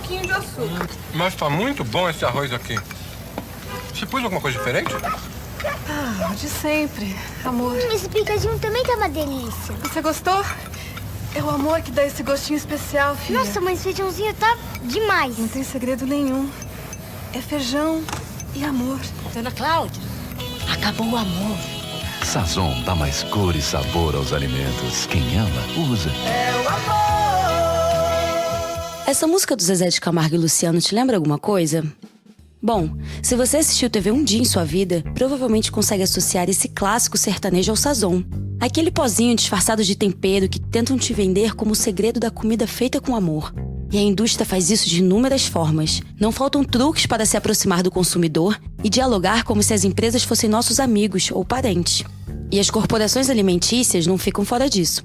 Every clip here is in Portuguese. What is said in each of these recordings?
pouquinho de açúcar. Mas tá muito bom esse arroz aqui. Você pôs alguma coisa diferente? Ah, de sempre, amor. Esse picadinho também tá uma delícia. Você gostou? É o amor que dá esse gostinho especial, filha. Nossa, mas esse feijãozinho tá demais. Não tem segredo nenhum. É feijão e amor. Dona Cláudia, acabou o amor. Sazon dá mais cor e sabor aos alimentos. Quem ama, usa. Essa música do Zezé de Camargo e Luciano te lembra alguma coisa? Bom, se você assistiu TV um dia em sua vida, provavelmente consegue associar esse clássico sertanejo ao Sazon. Aquele pozinho disfarçado de tempero que tentam te vender como o segredo da comida feita com amor. E a indústria faz isso de inúmeras formas. Não faltam truques para se aproximar do consumidor e dialogar como se as empresas fossem nossos amigos ou parentes. E as corporações alimentícias não ficam fora disso.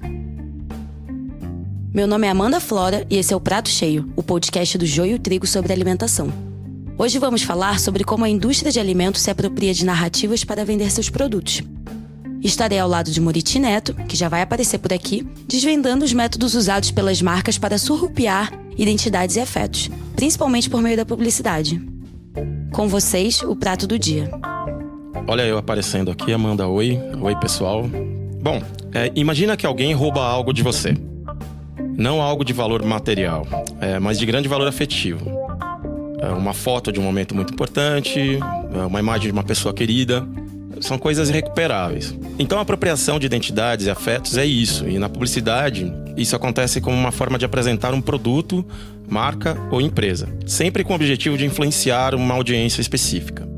Meu nome é Amanda Flora e esse é o Prato Cheio, o podcast do Joio e o Trigo sobre alimentação. Hoje vamos falar sobre como a indústria de alimentos se apropria de narrativas para vender seus produtos. Estarei ao lado de Muriti Neto, que já vai aparecer por aqui, desvendando os métodos usados pelas marcas para surrupiar identidades e afetos, principalmente por meio da publicidade. Com vocês, o prato do dia. Olha eu aparecendo aqui, Amanda. Oi pessoal. Bom, imagina que alguém rouba algo de você. Não algo de valor material, mas de grande valor afetivo. Uma foto de um momento muito importante, uma imagem de uma pessoa querida. São coisas irrecuperáveis. Então a apropriação de identidades e afetos é isso. E na publicidade, isso acontece como uma forma de apresentar um produto, marca ou empresa. Sempre com o objetivo de influenciar uma audiência específica.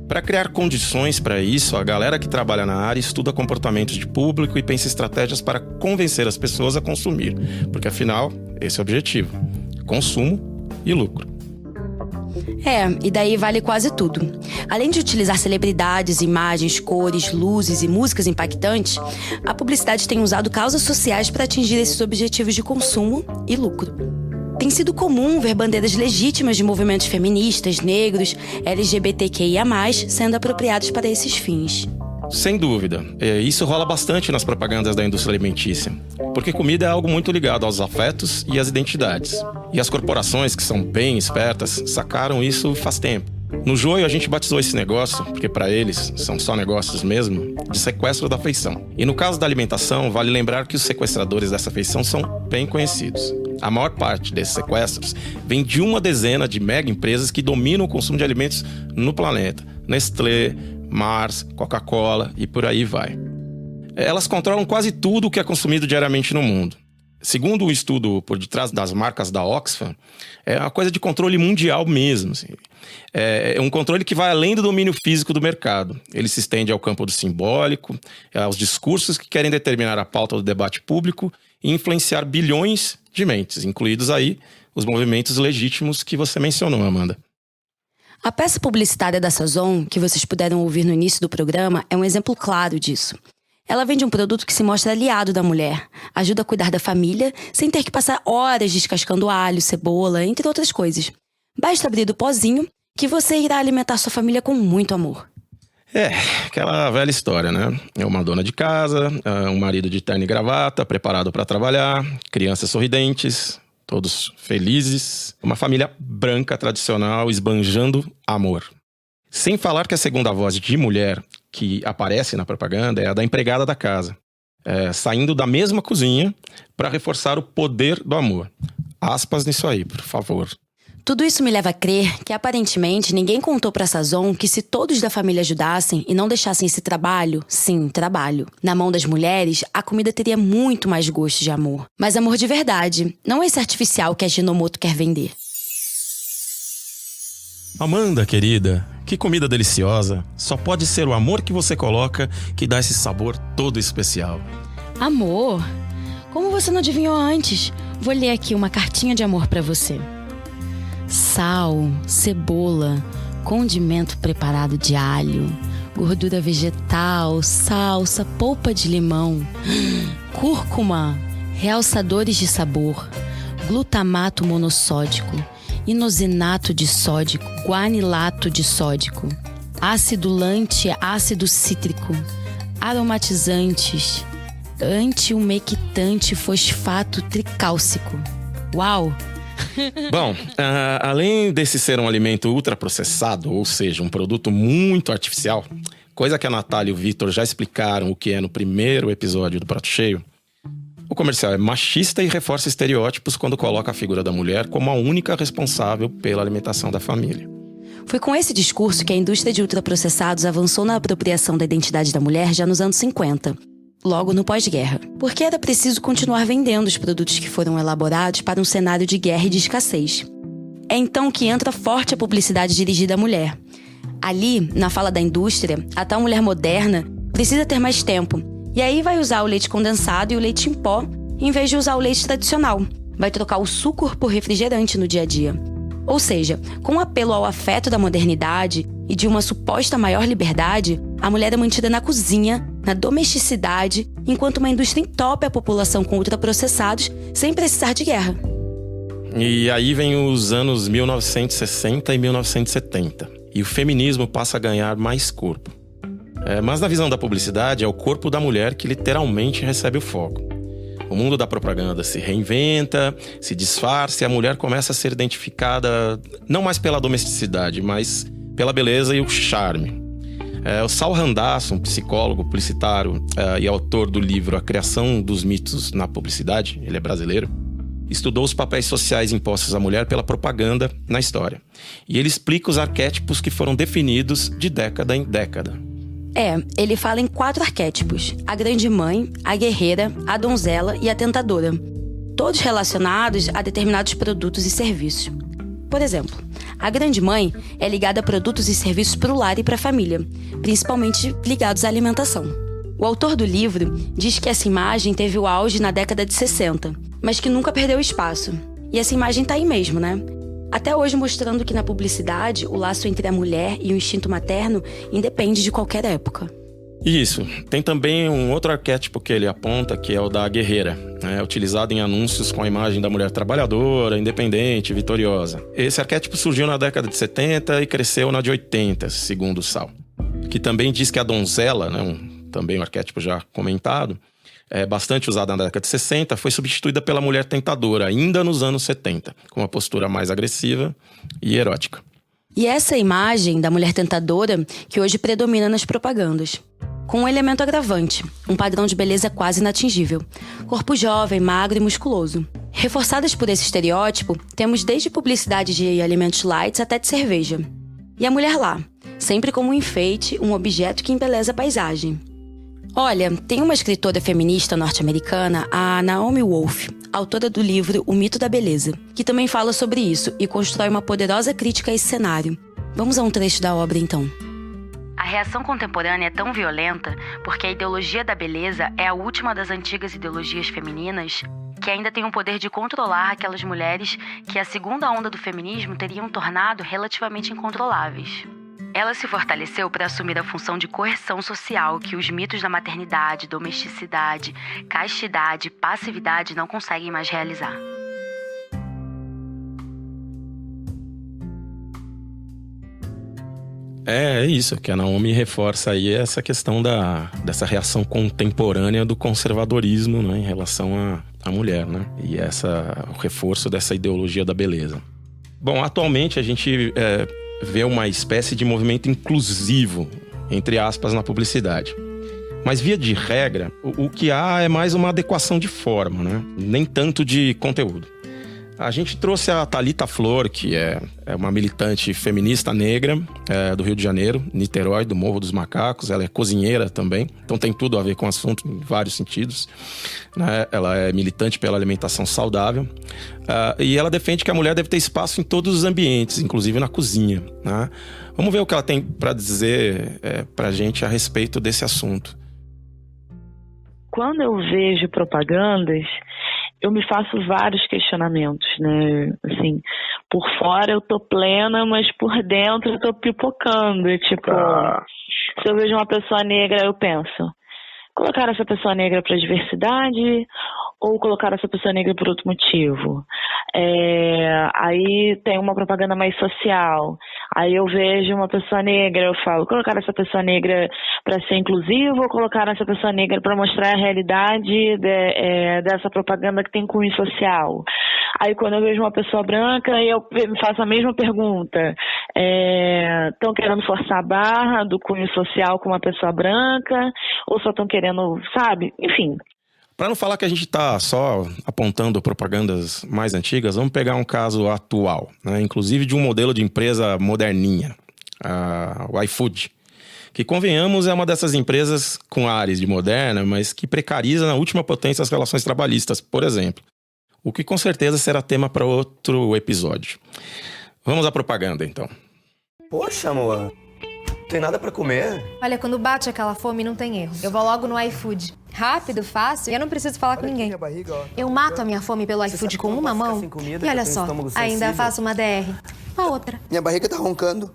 Para criar condições para isso, a galera que trabalha na área estuda comportamentos de público e pensa estratégias para convencer as pessoas a consumir. Porque afinal, esse é o objetivo. Consumo e lucro. E daí vale quase tudo. Além de utilizar celebridades, imagens, cores, luzes e músicas impactantes, a publicidade tem usado causas sociais para atingir esses objetivos de consumo e lucro. Tem sido comum ver bandeiras legítimas de movimentos feministas, negros, LGBTQIA+, sendo apropriados para esses fins. Sem dúvida. Isso rola bastante nas propagandas da indústria alimentícia. Porque comida é algo muito ligado aos afetos e às identidades. E as corporações, que são bem espertas, sacaram isso faz tempo. No Joio, a gente batizou esse negócio, porque para eles são só negócios mesmo, de sequestro da afeição. E no caso da alimentação, vale lembrar que os sequestradores dessa afeição são bem conhecidos. A maior parte desses sequestros vem de uma dezena de mega empresas que dominam o consumo de alimentos no planeta. Nestlé, Mars, Coca-Cola e por aí vai. Elas controlam quase tudo o que é consumido diariamente no mundo. Segundo um estudo por detrás das marcas da Oxfam, é uma coisa de controle mundial mesmo. Assim. É um controle que vai além do domínio físico do mercado. Ele se estende ao campo do simbólico, aos discursos que querem determinar a pauta do debate público e influenciar bilhões de mentes, incluídos aí os movimentos legítimos que você mencionou, Amanda. A peça publicitária da Sazon, que vocês puderam ouvir no início do programa, é um exemplo claro disso. Ela vende um produto que se mostra aliado da mulher, ajuda a cuidar da família, sem ter que passar horas descascando alho, cebola, entre outras coisas. Basta abrir o pozinho que você irá alimentar sua família com muito amor. Aquela velha história, né? É uma dona de casa, um marido de terno e gravata, preparado para trabalhar, crianças sorridentes, todos felizes, uma família branca tradicional esbanjando amor. Sem falar que a segunda voz de mulher que aparece na propaganda é a da empregada da casa, saindo da mesma cozinha para reforçar o poder do amor. Aspas nisso aí, por favor. Tudo isso me leva a crer que, aparentemente, ninguém contou pra Sazon que se todos da família ajudassem e não deixassem esse trabalho, sim, trabalho, na mão das mulheres, a comida teria muito mais gosto de amor. Mas amor de verdade, não esse artificial que a Ginomoto quer vender. Amanda, querida, que comida deliciosa. Só pode ser o amor que você coloca que dá esse sabor todo especial. Amor? Como você não adivinhou antes? Vou ler aqui uma cartinha de amor pra você. Sal, cebola, condimento preparado de alho, gordura vegetal, salsa, polpa de limão, cúrcuma, realçadores de sabor, glutamato monossódico, inosinato de sódico, guanilato de sódico, acidulante, ácido cítrico, aromatizantes, antiumectante fosfato tricálcico. Uau! Bom, além desse ser um alimento ultraprocessado, ou seja, um produto muito artificial, coisa que a Natália e o Vitor já explicaram o que é no primeiro episódio do Prato Cheio, o comercial é machista e reforça estereótipos quando coloca a figura da mulher como a única responsável pela alimentação da família. Foi com esse discurso que a indústria de ultraprocessados avançou na apropriação da identidade da mulher já nos anos 50, logo no pós-guerra. Porque era preciso continuar vendendo os produtos que foram elaborados para um cenário de guerra e de escassez. É então que entra forte a publicidade dirigida à mulher. Ali, na fala da indústria, a tal mulher moderna precisa ter mais tempo. E aí vai usar o leite condensado e o leite em pó, em vez de usar o leite tradicional. Vai trocar o suco por refrigerante no dia a dia. Ou seja, com apelo ao afeto da modernidade e de uma suposta maior liberdade, a mulher é mantida na cozinha, na domesticidade, enquanto uma indústria entope a população com ultraprocessados sem precisar de guerra. E aí vem os anos 1960 e 1970. E o feminismo passa a ganhar mais corpo. Mas na visão da publicidade, é o corpo da mulher que literalmente recebe o foco. O mundo da propaganda se reinventa, se disfarça e a mulher começa a ser identificada não mais pela domesticidade, mas pela beleza e o charme. O Saul Randazzo, um psicólogo publicitário e autor do livro A Criação dos Mitos na Publicidade, ele é brasileiro, estudou os papéis sociais impostos à mulher pela propaganda na história. E ele explica os arquétipos que foram definidos de década em década. Ele fala em 4 arquétipos: a grande mãe, a guerreira, a donzela e a tentadora. Todos relacionados a determinados produtos e serviços. Por exemplo, a grande mãe é ligada a produtos e serviços para o lar e para a família, principalmente ligados à alimentação. O autor do livro diz que essa imagem teve o auge na década de 60, mas que nunca perdeu espaço. E essa imagem tá aí mesmo, né? Até hoje mostrando que na publicidade o laço entre a mulher e o instinto materno independe de qualquer época. Isso. Tem também um outro arquétipo que ele aponta, que é o da guerreira, utilizado em anúncios com a imagem da mulher trabalhadora, independente, vitoriosa. Esse arquétipo surgiu na década de 70 e cresceu na de 80, segundo o Saul. Que também diz que a donzela, também um arquétipo já comentado, bastante usada na década de 60, foi substituída pela mulher tentadora, ainda nos anos 70, com uma postura mais agressiva e erótica. E essa imagem da mulher tentadora que hoje predomina nas propagandas. Com um elemento agravante, um padrão de beleza quase inatingível. Corpo jovem, magro e musculoso. Reforçadas por esse estereótipo, temos desde publicidade de alimentos light até de cerveja. E a mulher lá, sempre como um enfeite, um objeto que embeleza a paisagem. Olha, tem uma escritora feminista norte-americana, a Naomi Wolf, autora do livro O Mito da Beleza, que também fala sobre isso e constrói uma poderosa crítica a esse cenário. Vamos a um trecho da obra, então. A reação contemporânea é tão violenta porque a ideologia da beleza é a última das antigas ideologias femininas que ainda tem o poder de controlar aquelas mulheres que a segunda onda do feminismo teriam tornado relativamente incontroláveis. Ela se fortaleceu para assumir a função de coerção social que os mitos da maternidade, domesticidade, castidade e passividade não conseguem mais realizar. É isso, que a Naomi reforça aí essa questão dessa reação contemporânea do conservadorismo, em relação à mulher, e o reforço dessa ideologia da beleza. Bom, atualmente a gente vê uma espécie de movimento inclusivo, entre aspas, na publicidade. Mas, via de regra, o que há é mais uma adequação de forma, nem tanto de conteúdo. A gente trouxe a Thalita Flor, que é uma militante feminista negra do Rio de Janeiro, Niterói, do Morro dos Macacos. Ela é cozinheira também, então tem tudo a ver com o assunto em vários sentidos. Ela é militante pela alimentação saudável e ela defende que a mulher deve ter espaço em todos os ambientes, inclusive na cozinha. Vamos ver o que ela tem para dizer para a gente a respeito desse assunto. Quando eu vejo propagandas, eu me faço vários questionamentos, Assim, por fora eu tô plena, mas por dentro eu tô pipocando. Se eu vejo uma pessoa negra, eu penso, colocar essa pessoa negra para diversidade ou colocar essa pessoa negra por outro motivo? Aí tem uma propaganda mais social. Aí eu vejo uma pessoa negra, eu falo, colocar essa pessoa negra para ser inclusiva ou colocar essa pessoa negra para mostrar a realidade dessa propaganda que tem cunho social? Aí quando eu vejo uma pessoa branca, eu me faço a mesma pergunta. Estão querendo forçar a barra do cunho social com uma pessoa branca? Ou só estão querendo, sabe? Enfim. Para não falar que a gente está só apontando propagandas mais antigas, vamos pegar um caso atual, né? Inclusive de um modelo de empresa moderninha, o iFood, que, convenhamos, é uma dessas empresas com ares de moderna, mas que precariza na última potência as relações trabalhistas, por exemplo. O que com certeza será tema para outro episódio. Vamos à propaganda, então. Poxa, amor, não tem nada para comer? Olha, quando bate aquela fome, não tem erro. Eu vou logo no iFood. Rápido, fácil, e eu não preciso falar com ninguém. Eu mato a minha fome pelo iFood com uma mão. E olha só, ainda faço uma DR. A outra. Minha barriga tá roncando.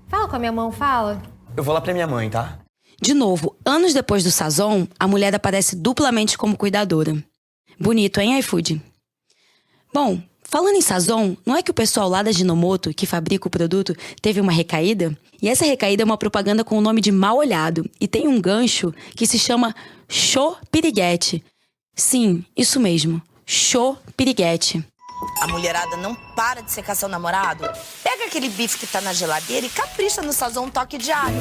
Fala com a minha mão, fala. Eu vou lá pra minha mãe, tá? De novo, anos depois do Sazon, a mulher aparece duplamente como cuidadora. Bonito, hein, iFood? Bom, falando em Sazon, não é que o pessoal lá da Ginomoto, que fabrica o produto, teve uma recaída? E essa recaída é uma propaganda com o nome de Mal Olhado e tem um gancho que se chama Show Piriguete. Sim, isso mesmo, Show Piriguete. A mulherada não para de secar seu namorado? Pega aquele bife que tá na geladeira e capricha no Sazon toque de alho.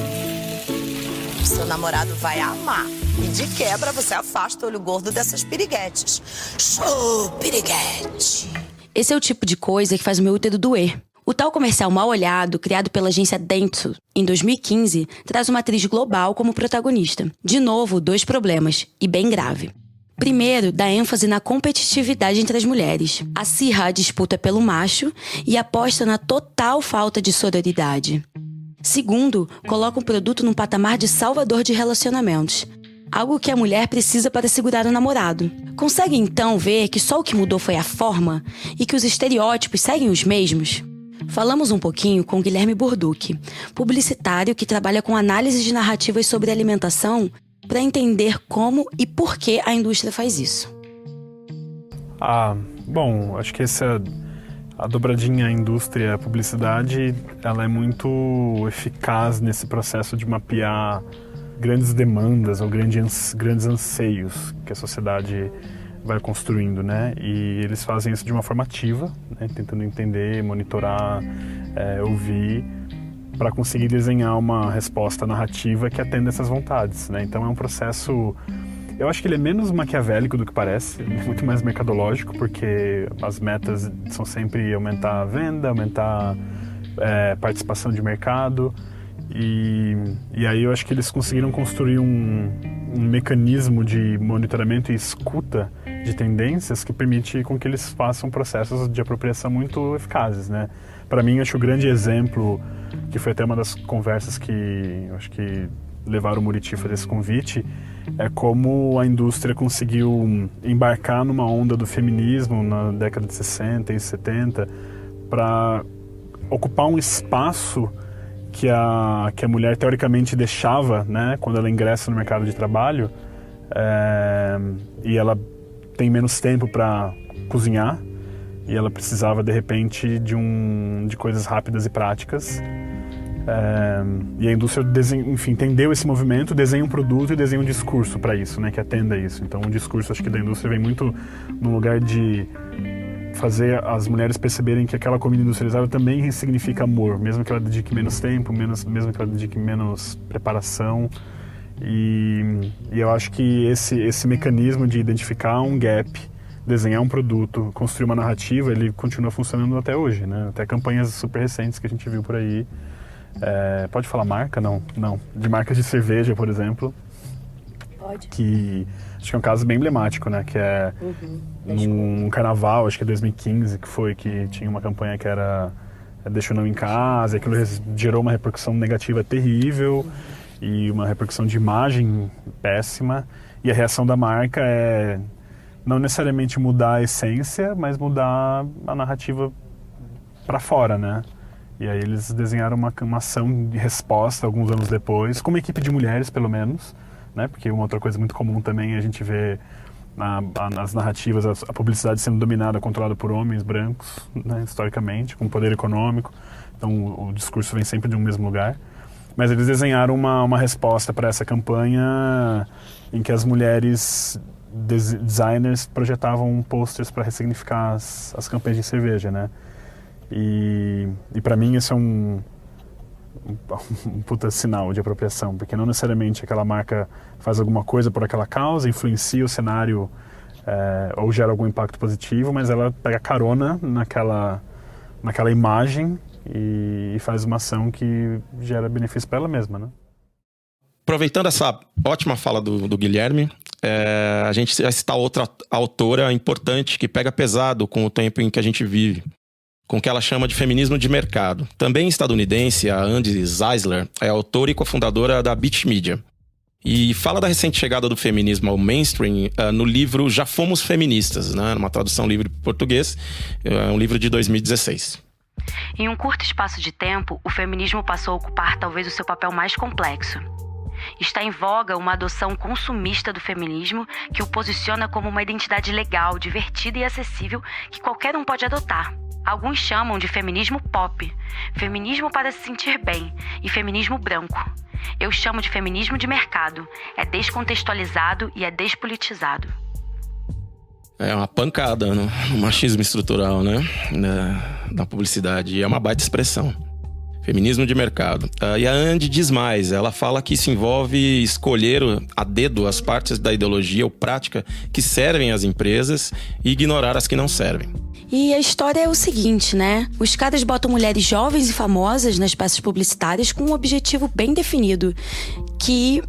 Seu namorado vai amar. E de quebra você afasta o olho gordo dessas piriguetes. Show Piriguete! Esse é o tipo de coisa que faz o meu útero doer. O tal comercial Mal Olhado, criado pela agência Dentsu em 2015, traz uma atriz global como protagonista. De novo, 2 problemas, e bem grave. Primeiro, dá ênfase na competitividade entre as mulheres. Acirra a disputa pelo macho e aposta na total falta de sororidade. Segundo, coloca o produto num patamar de salvador de relacionamentos. Algo que a mulher precisa para segurar o namorado. Consegue então ver que só o que mudou foi a forma e que os estereótipos seguem os mesmos? Falamos um pouquinho com Guilherme Burduch, publicitário que trabalha com análise de narrativas sobre alimentação para entender como e por que a indústria faz isso. Bom, acho que a dobradinha indústria-publicidade, ela é muito eficaz nesse processo de mapear grandes demandas ou grandes anseios que a sociedade vai construindo, né? E eles fazem isso de uma forma ativa, né? Tentando entender, monitorar, ouvir, para conseguir desenhar uma resposta narrativa que atenda essas vontades, né? Então é um processo, eu acho que ele é menos maquiavélico do que parece, muito mais mercadológico, porque as metas são sempre aumentar a venda, aumentar participação de mercado, e aí eu acho que eles conseguiram construir um mecanismo de monitoramento e escuta de tendências que permite com que eles façam processos de apropriação muito eficazes, né? Para mim, acho que o grande exemplo, que foi até uma das conversas que eu acho que levaram o Muriti a fazer esse convite, é como a indústria conseguiu embarcar numa onda do feminismo na década de 60 e 70 para ocupar um espaço que a mulher teoricamente deixava, né, quando ela ingressa no mercado de trabalho, e ela tem menos tempo para cozinhar e ela precisava de repente de coisas rápidas e práticas, e a indústria entendeu esse movimento, desenha um produto e desenha um discurso para isso, né, que atenda isso. Então o discurso, acho que da indústria vem muito no lugar de fazer as mulheres perceberem que aquela comida industrializada também significa amor, mesmo que ela dedique menos tempo, mesmo que ela dedique menos preparação. E eu acho que esse mecanismo de identificar um gap, desenhar um produto, construir uma narrativa, ele continua funcionando até hoje, né? Até campanhas super recentes que a gente viu por aí. Pode falar marca? Não. De marcas de cerveja, por exemplo. Pode. Que acho que é um caso bem emblemático, né? Que é num carnaval, acho que é 2015, que tinha uma campanha que era Deixa o Não em Casa, e aquilo gerou uma repercussão negativa terrível e uma repercussão de imagem péssima. E a reação da marca é não necessariamente mudar a essência, mas mudar a narrativa para fora, né? E aí eles desenharam uma ação de resposta alguns anos depois, com uma equipe de mulheres, pelo menos, né? Porque uma outra coisa muito comum também é a gente ver nas narrativas a publicidade sendo dominada, controlada por homens brancos, né? Historicamente, com poder econômico. Então o discurso vem sempre de um mesmo lugar. Mas eles desenharam uma resposta para essa campanha em que as mulheres designers projetavam posters para ressignificar as campanhas de cerveja, né? E para mim isso é um puta sinal de apropriação, porque não necessariamente aquela marca faz alguma coisa por aquela causa, influencia o cenário ou gera algum impacto positivo, mas ela pega carona naquela imagem e faz uma ação que gera benefício para ela mesma, né? Aproveitando essa ótima fala do Guilherme, a gente vai citar outra autora importante que pega pesado com o tempo em que a gente vive, com o que ela chama de feminismo de mercado. Também estadunidense, a Andy Zeisler é autora e cofundadora da Beat Media. E fala da recente chegada do feminismo ao mainstream no livro Já Fomos Feministas, né? Numa tradução livre para português, um livro de 2016. Em um curto espaço de tempo, o feminismo passou a ocupar talvez o seu papel mais complexo. Está em voga uma adoção consumista do feminismo que o posiciona como uma identidade legal, divertida e acessível que qualquer um pode adotar. Alguns chamam de feminismo pop, feminismo para se sentir bem e feminismo branco. Eu chamo de feminismo de mercado. É descontextualizado e é despolitizado. É uma pancada no machismo estrutural, né? Na publicidade. E é uma baita expressão. Feminismo de mercado. E a Andy diz mais. Ela fala que isso envolve escolher a dedo as partes da ideologia ou prática que servem às empresas e ignorar as que não servem. E a história é o seguinte, né? Os caras botam mulheres jovens e famosas nas peças publicitárias com um objetivo bem definido, que,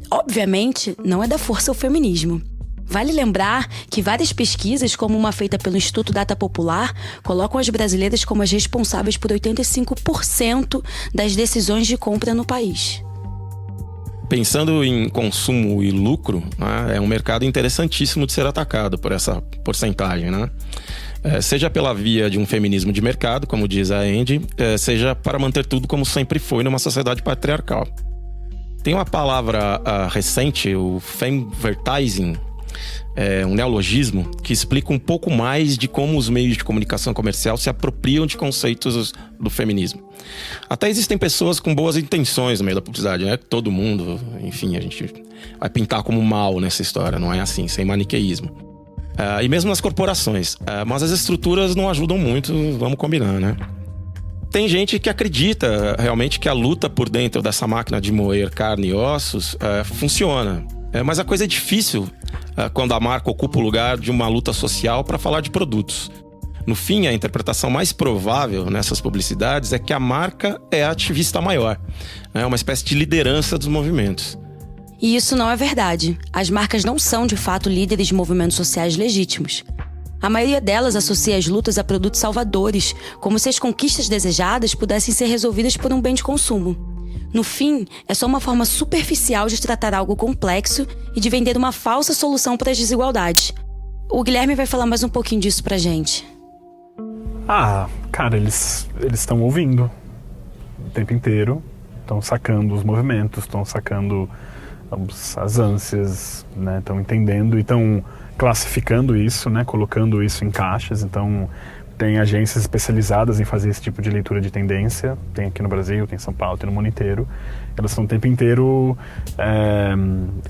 obviamente, não é dar força ao feminismo. Vale lembrar que várias pesquisas, como uma feita pelo Instituto Data Popular, colocam as brasileiras como as responsáveis por 85% das decisões de compra no país. Pensando em consumo e lucro, né, é um mercado interessantíssimo de ser atacado por essa porcentagem, né? Seja pela via de um feminismo de mercado, como diz a Andy, seja para manter tudo como sempre foi numa sociedade patriarcal. Tem uma palavra recente, o femvertising, um neologismo que explica um pouco mais de como os meios de comunicação comercial se apropriam de conceitos do feminismo. Até existem pessoas com boas intenções no meio da publicidade, né? Todo mundo, enfim, a gente vai pintar como mal nessa história, não é assim, sem maniqueísmo. E mesmo nas corporações. Mas as estruturas não ajudam muito, vamos combinar, né? Tem gente que acredita realmente que a luta por dentro dessa máquina de moer carne e ossos funciona. Mas a coisa é difícil quando a marca ocupa o lugar de uma luta social para falar de produtos. No fim, a interpretação mais provável nessas publicidades é que a marca é a ativista maior, né? Uma espécie de liderança dos movimentos. E isso não é verdade. As marcas não são, de fato, líderes de movimentos sociais legítimos. A maioria delas associa as lutas a produtos salvadores, como se as conquistas desejadas pudessem ser resolvidas por um bem de consumo. No fim, é só uma forma superficial de tratar algo complexo e de vender uma falsa solução para as desigualdades. O Guilherme vai falar mais um pouquinho disso pra gente. Cara, eles estão ouvindo o tempo inteiro, estão sacando os movimentos, estão sacando as ânsias, né? Estão entendendo e estão classificando isso, né? Colocando isso em caixas. Então, tem agências especializadas em fazer esse tipo de leitura de tendência. Tem aqui no Brasil, tem em São Paulo, tem no mundo inteiro. Elas estão o tempo inteiro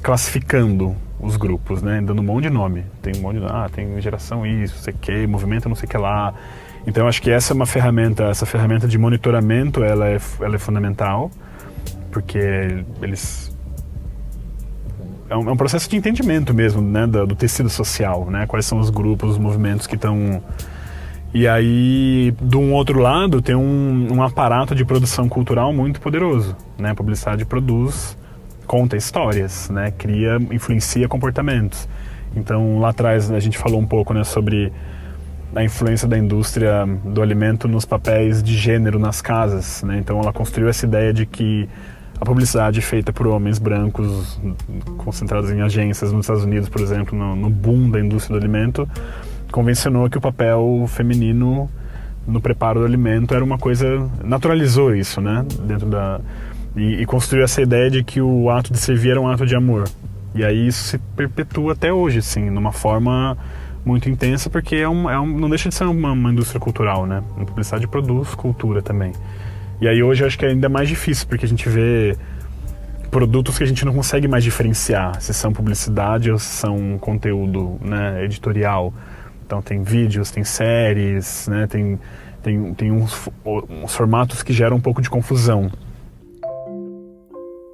classificando os grupos, né? Dando um monte de nome. Tem um monte de tem geração isso, não sei o que, movimento não sei o que lá. Então, acho que essa é uma ferramenta, essa ferramenta de monitoramento, ela é fundamental, porque eles... É um processo de entendimento mesmo, né, do tecido social, né? Quais são os grupos, os movimentos que estão... E aí, de um outro lado, tem um aparato de produção cultural muito poderoso, né? A publicidade conta histórias, né? Influencia comportamentos. Então, lá atrás, a gente falou um pouco, né, sobre a influência da indústria do alimento nos papéis de gênero nas casas, né? Então, ela construiu essa ideia de que a publicidade feita por homens brancos concentrados em agências nos Estados Unidos, por exemplo, no boom da indústria do alimento, convencionou que o papel feminino no preparo do alimento era uma coisa... naturalizou isso, né? E construiu essa ideia de que o ato de servir era um ato de amor. E aí isso se perpetua até hoje, assim, numa forma muito intensa, porque não deixa de ser uma indústria cultural, né? A publicidade produz cultura também. E aí hoje eu acho que é ainda mais difícil, porque a gente vê produtos que a gente não consegue mais diferenciar se são publicidade ou se são conteúdo, né, editorial. Então tem vídeos, tem séries, né, tem uns formatos que geram um pouco de confusão.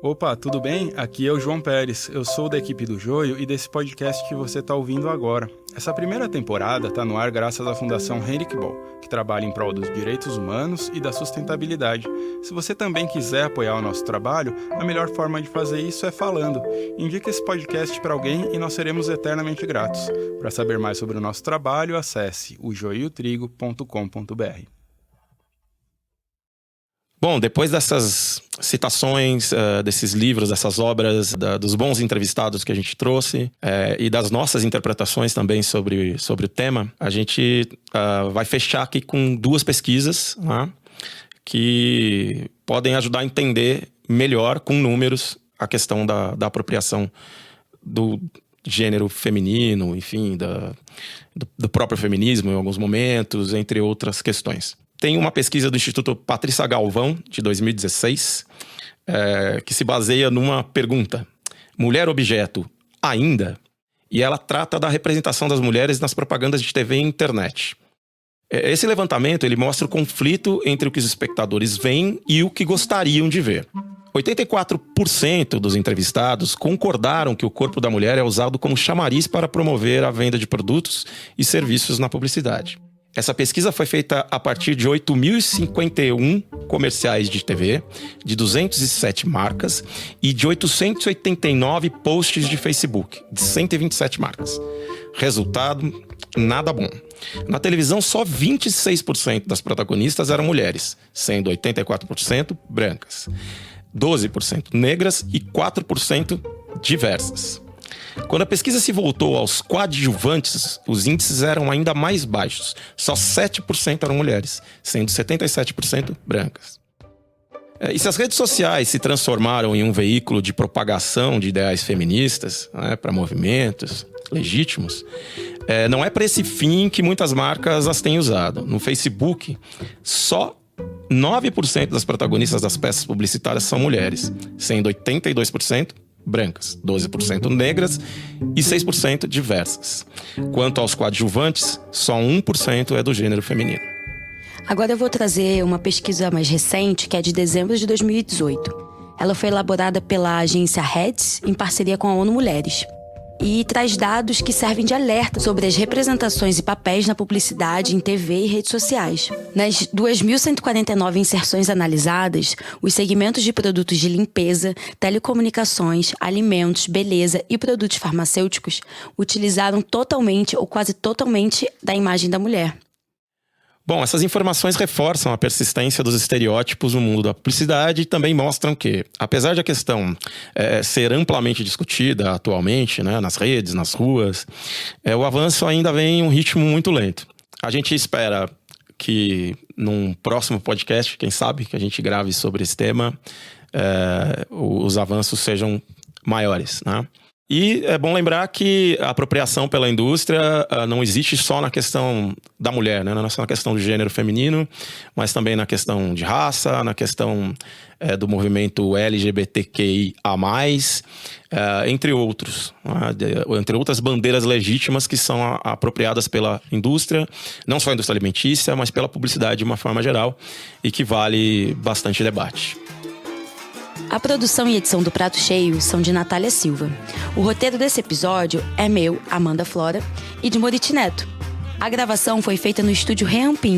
Opa, tudo bem? Aqui é o João Pérez. Eu sou da equipe do Joio e desse podcast que você está ouvindo agora. Essa primeira temporada está no ar graças à Fundação Heinrich Böll, que trabalha em prol dos direitos humanos e da sustentabilidade. Se você também quiser apoiar o nosso trabalho, a melhor forma de fazer isso é falando. Indique esse podcast para alguém e nós seremos eternamente gratos. Para saber mais sobre o nosso trabalho, acesse ojoiotrigo.com.br. Bom, depois dessas citações, desses livros, dessas obras, dos bons entrevistados que a gente trouxe e das nossas interpretações também sobre o tema, a gente vai fechar aqui com 2 pesquisas, né, que podem ajudar a entender melhor, com números, a questão da apropriação do gênero feminino, enfim, do próprio feminismo em alguns momentos, entre outras questões. Tem uma pesquisa do Instituto Patrícia Galvão, de 2016, que se baseia numa pergunta: mulher objeto ainda? E ela trata da representação das mulheres nas propagandas de TV e internet. Esse levantamento ele mostra o conflito entre o que os espectadores veem e o que gostariam de ver. 84% dos entrevistados concordaram que o corpo da mulher é usado como chamariz para promover a venda de produtos e serviços na publicidade. Essa pesquisa foi feita a partir de 8.051 comerciais de TV, de 207 marcas e de 889 posts de Facebook, de 127 marcas. Resultado, nada bom. Na televisão, só 26% das protagonistas eram mulheres, sendo 84% brancas, 12% negras e 4% diversas. Quando a pesquisa se voltou aos coadjuvantes, os índices eram ainda mais baixos. Só 7% eram mulheres, sendo 77% brancas. E se as redes sociais se transformaram em um veículo de propagação de ideais feministas, né, para movimentos legítimos, não é para esse fim que muitas marcas as têm usado. No Facebook, só 9% das protagonistas das peças publicitárias são mulheres, sendo 82% brancas, 12% negras e 6% diversas. Quanto aos coadjuvantes, só 1% é do gênero feminino. Agora eu vou trazer uma pesquisa mais recente, que é de dezembro de 2018. Ela foi elaborada pela agência Heads, em parceria com a ONU Mulheres. E traz dados que servem de alerta sobre as representações e papéis na publicidade, em TV e redes sociais. Nas 2.149 inserções analisadas, os segmentos de produtos de limpeza, telecomunicações, alimentos, beleza e produtos farmacêuticos utilizaram totalmente ou quase totalmente da imagem da mulher. Bom, essas informações reforçam a persistência dos estereótipos no mundo da publicidade e também mostram que, apesar de a questão ser amplamente discutida atualmente, né, nas redes, nas ruas, o avanço ainda vem em um ritmo muito lento. A gente espera que num próximo podcast, quem sabe, que a gente grave sobre esse tema, os avanços sejam maiores, né? E é bom lembrar que a apropriação pela indústria não existe só na questão da mulher, né? Não é só na questão do gênero feminino, mas também na questão de raça, na questão do movimento LGBTQIA+, entre outros, né? Entre outras bandeiras legítimas que são apropriadas pela indústria, não só a indústria alimentícia, mas pela publicidade de uma forma geral, e que vale bastante debate. A produção e edição do Prato Cheio são de Natália Silva. O roteiro desse episódio é meu, Amanda Flora, e de Moriti Neto. A gravação foi feita no estúdio Reampim,